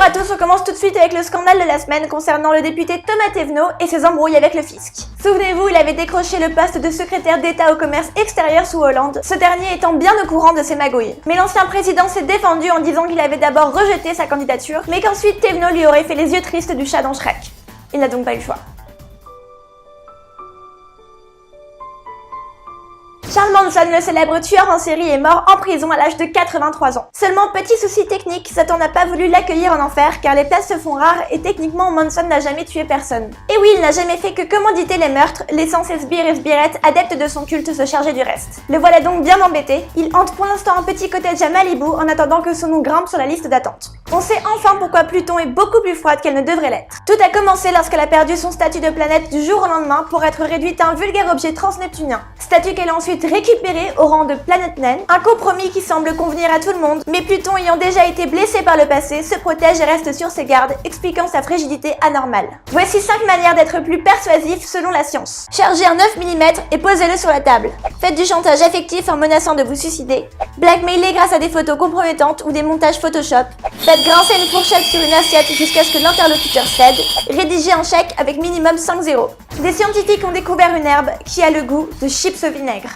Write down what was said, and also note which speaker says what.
Speaker 1: Bonjour à tous, on commence tout de suite avec le scandale de la semaine concernant le député Thomas Thévenot et ses embrouilles avec le fisc. Souvenez-vous, il avait décroché le poste de secrétaire d'État au commerce extérieur sous Hollande, ce dernier étant bien au courant de ses magouilles. Mais l'ancien président s'est défendu en disant qu'il avait d'abord rejeté sa candidature, mais qu'ensuite Thévenot lui aurait fait les yeux tristes du chat dans Shrek. Il n'a donc pas eu le choix. Charles Manson, le célèbre tueur en série, est mort en prison à l'âge de 83 ans. Seulement, petit souci technique, Satan n'a pas voulu l'accueillir en enfer car les places se font rares et techniquement Manson n'a jamais tué personne. Et oui, il n'a jamais fait que commanditer les meurtres, laissant ses sbires et sbirettes adeptes de son culte se charger du reste. Le voilà donc bien embêté, il hante pour l'instant un petit cottage à Malibu en attendant que son nom grimpe sur la liste d'attente. On sait enfin pourquoi Pluton est beaucoup plus froide qu'elle ne devrait l'être. Tout a commencé lorsqu'elle a perdu son statut de planète du jour au lendemain pour être réduite à un vulgaire objet transneptunien. Statut qu'elle a ensuite récupéré au rang de planète naine, un compromis qui semble convenir à tout le monde, mais Pluton ayant déjà été blessé par le passé, se protège et reste sur ses gardes, expliquant sa frigidité anormale. Voici 5 manières d'être plus persuasif selon la science. Chargez un 9 mm et posez-le sur la table. Faites du chantage affectif en menaçant de vous suicider. Blackmailez grâce à des photos compromettantes ou des montages Photoshop. Faites grincer une fourchette sur une assiette jusqu'à ce que l'interlocuteur cède. Rédigez un chèque avec minimum 5 zéros. Des scientifiques ont découvert une herbe qui a le goût de chips au vinaigre.